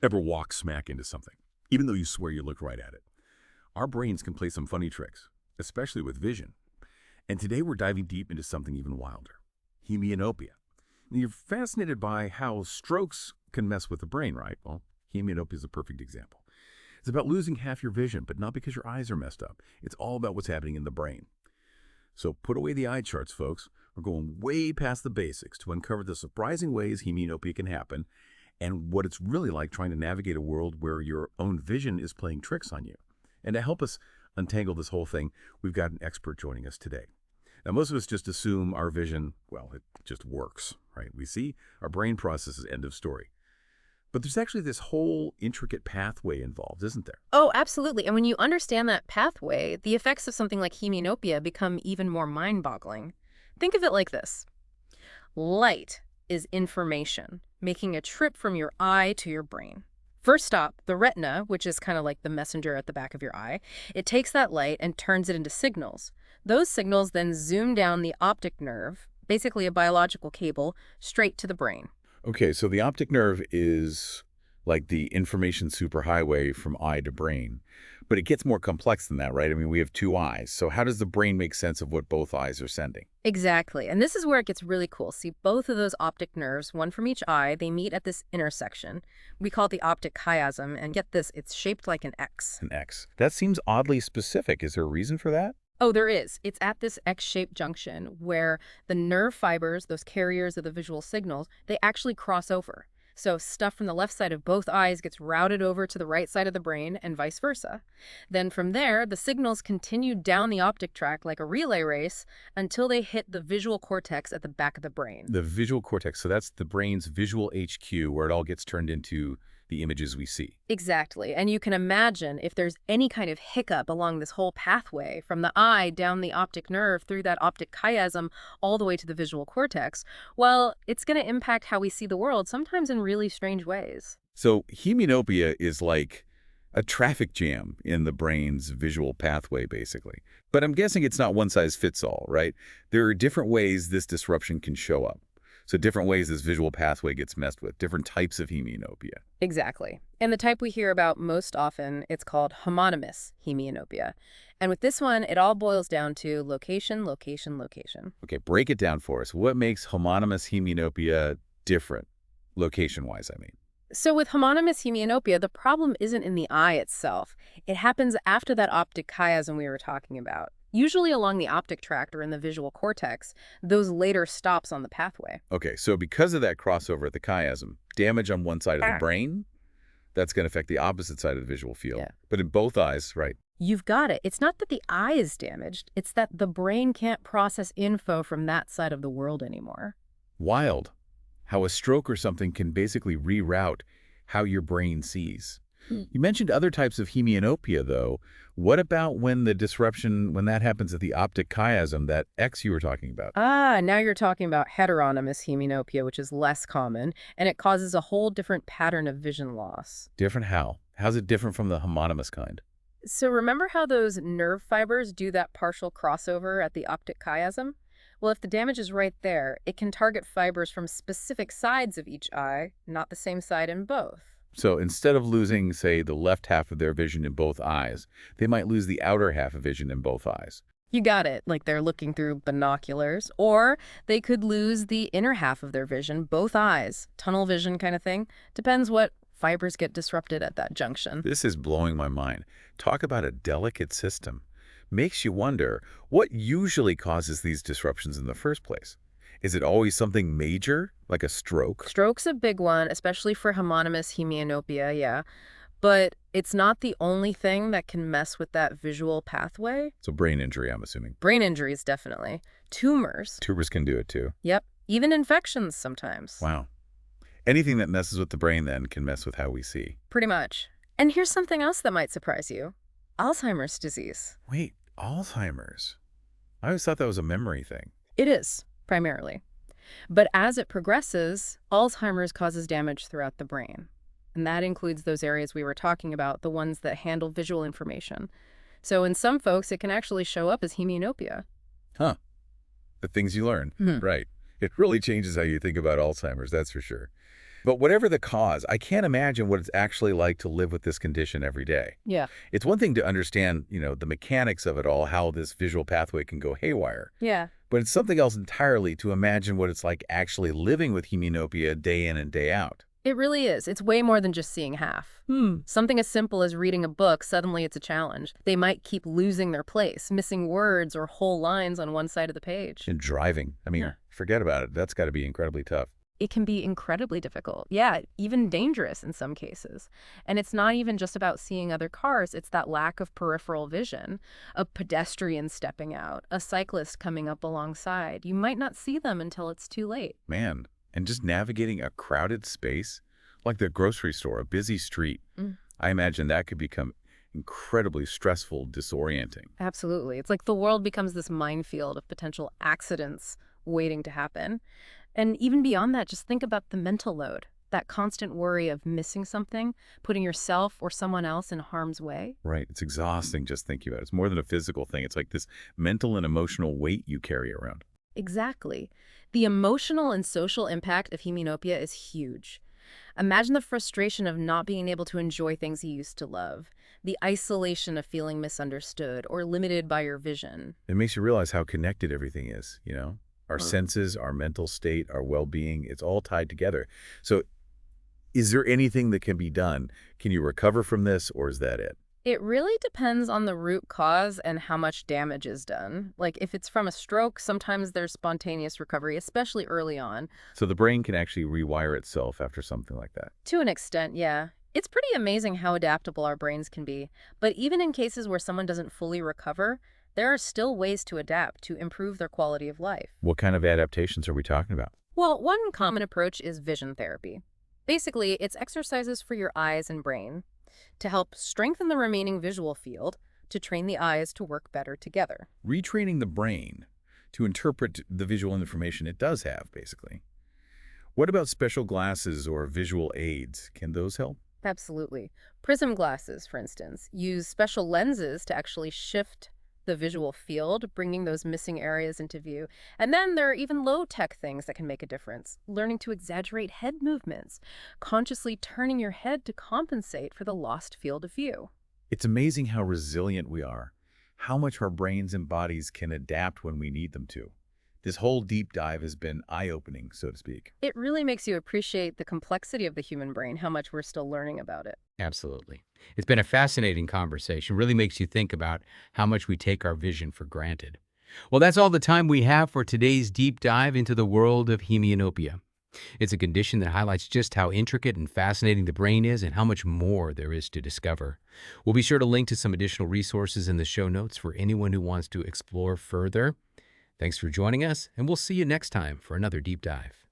Ever walk smack into something, even though you swear you looked right at it? Our brains can play some funny tricks, especially with vision. And today we're diving deep into something even wilder, hemianopia. Now, you're fascinated by how strokes can mess with the brain, right? Well, hemianopia is a perfect example. It's about losing half your vision, but not because your eyes are messed up. It's all about what's happening in the brain. So put away the eye charts, folks. We're going way past the basics to uncover the surprising ways hemianopia can happen and what it's really like trying to navigate a world where your own vision is playing tricks on you. And to help us untangle this whole thing, we've got an expert joining us today. Now, most of us just assume our vision, well, it just works, right? We see, our brain processes, end of story. But there's actually this whole intricate pathway involved, isn't there? Oh, absolutely. And when you understand that pathway, the effects of something like hemianopia become even more mind-boggling. Think of it like this. Light is information, making a trip from your eye to your brain. First stop, the retina, which is kind of like the messenger at the back of your eye, it takes that light and turns it into signals. Those signals then zoom down the optic nerve, basically a biological cable, straight to the brain. Okay, so the optic nerve is like the information superhighway from eye to brain. But it gets more complex than that, right? I mean, we have two eyes. So how does the brain make sense of what both eyes are sending? Exactly. And this is where it gets really cool. See, both of those optic nerves, one from each eye, they meet at this intersection. We call it the optic chiasm. And get this, it's shaped like an X. An X. That seems oddly specific. Is there a reason for that? Oh, there is. It's at this X-shaped junction where the nerve fibers, those carriers of the visual signals, they actually cross over. So stuff from the left side of both eyes gets routed over to the right side of the brain and vice versa. Then from there, the signals continue down the optic tract like a relay race until they hit the visual cortex at the back of the brain. The visual cortex. So that's the brain's visual HQ where it all gets turned into the images we see. Exactly. And you can imagine if there's any kind of hiccup along this whole pathway from the eye down the optic nerve through that optic chiasm all the way to the visual cortex, well, it's going to impact how we see the world, sometimes in really strange ways. So hemianopia is like a traffic jam in the brain's visual pathway, basically. But I'm guessing it's not one size fits all, right? There are different ways this disruption can show up. So different ways this visual pathway gets messed with, different types of hemianopia. Exactly. And the type we hear about most often, it's called homonymous hemianopia. And with this one, it all boils down to location, location, location. Okay, break it down for us. What makes homonymous hemianopia different, location-wise, I mean? So with homonymous hemianopia, the problem isn't in the eye itself. It happens after that optic chiasm we were talking about. Usually along the optic tract or in the visual cortex, those later stops on the pathway. Okay, so because of that crossover at the chiasm, damage on one side of the brain, that's going to affect the opposite side of the visual field. Yeah. But in both eyes, right? You've got it. It's not that the eye is damaged. It's that the brain can't process info from that side of the world anymore. Wild. How a stroke or something can basically reroute how your brain sees. You mentioned other types of hemianopia, though. What about when the disruption, when that happens at the optic chiasm, that X you were talking about? Ah, now you're talking about heteronymous hemianopia, which is less common, and it causes a whole different pattern of vision loss. Different how? How's it different from the homonymous kind? So remember how those nerve fibers do that partial crossover at the optic chiasm? Well, if the damage is right there, it can target fibers from specific sides of each eye, not the same side in both. So instead of losing, say, the left half of their vision in both eyes, they might lose the outer half of vision in both eyes. You got it, like they're looking through binoculars. Or they could lose the inner half of their vision, both eyes. Tunnel vision kind of thing. Depends what fibers get disrupted at that junction. This is blowing my mind. Talk about a delicate system. Makes you wonder, what usually causes these disruptions in the first place? Is it always something major, like a stroke? Stroke's a big one, especially for homonymous hemianopia, yeah. But it's not the only thing that can mess with that visual pathway. So brain injury, I'm assuming. Brain injuries, definitely. Tumors. Tumors can do it too. Yep. Even infections sometimes. Wow. Anything that messes with the brain then can mess with how we see. Pretty much. And here's something else that might surprise you. Alzheimer's disease. Wait, Alzheimer's? I always thought that was a memory thing. It is, primarily. But as it progresses, Alzheimer's causes damage throughout the brain. And that includes those areas we were talking about, the ones that handle visual information. So in some folks, it can actually show up as hemianopia. Huh. The things you learn. Right. It really changes how you think about Alzheimer's, that's for sure. But whatever the cause, I can't imagine what it's actually like to live with this condition every day. Yeah. It's one thing to understand, the mechanics of it all, how this visual pathway can go haywire. Yeah. But it's something else entirely to imagine what it's like actually living with hemianopia day in and day out. It really is. It's way more than just seeing half. Something as simple as reading a book, suddenly it's a challenge. They might keep losing their place, missing words or whole lines on one side of the page. And driving, Yeah. forget about it. That's got to be incredibly tough. It can be incredibly difficult. Yeah, even dangerous in some cases. And it's not even just about seeing other cars. It's that lack of peripheral vision, a pedestrian stepping out, a cyclist coming up alongside. You might not see them until it's too late. Man, and just navigating a crowded space, like the grocery store, a busy street, Mm. I imagine that could become incredibly stressful, disorienting. Absolutely. It's like the world becomes this minefield of potential accidents waiting to happen. And even beyond that, just think about the mental load, that constant worry of missing something, putting yourself or someone else in harm's way. Right. It's exhausting just thinking about it. It's more than a physical thing. It's like this mental and emotional weight you carry around. Exactly. The emotional and social impact of hemianopia is huge. Imagine the frustration of not being able to enjoy things you used to love, the isolation of feeling misunderstood or limited by your vision. It makes you realize how connected everything is. Our Mm. senses, our mental state, our well-being, it's all tied together. So is there anything that can be done? Can you recover from this, or is that it? It really depends on the root cause and how much damage is done. Like if it's from a stroke, sometimes there's spontaneous recovery, especially early on. So the brain can actually rewire itself after something like that. To an extent, yeah. It's pretty amazing how adaptable our brains can be. But even in cases where someone doesn't fully recover, there are still ways to adapt to improve their quality of life. What kind of adaptations are we talking about? Well, one common approach is vision therapy. Basically, it's exercises for your eyes and brain to help strengthen the remaining visual field to train the eyes to work better together. Retraining the brain to interpret the visual information it does have, basically. What about special glasses or visual aids? Can those help? Absolutely. Prism glasses, for instance, use special lenses to actually shift the visual field, bringing those missing areas into view. And then there are even low-tech things that can make a difference. Learning to exaggerate head movements, consciously turning your head to compensate for the lost field of view. It's amazing how resilient we are, how much our brains and bodies can adapt when we need them to. This whole deep dive has been eye-opening, so to speak. It really makes you appreciate the complexity of the human brain, how much we're still learning about it. Absolutely. It's been a fascinating conversation. Really makes you think about how much we take our vision for granted. Well, that's all the time we have for today's deep dive into the world of hemianopia. It's a condition that highlights just how intricate and fascinating the brain is and how much more there is to discover. We'll be sure to link to some additional resources in the show notes for anyone who wants to explore further. Thanks for joining us, and we'll see you next time for another deep dive.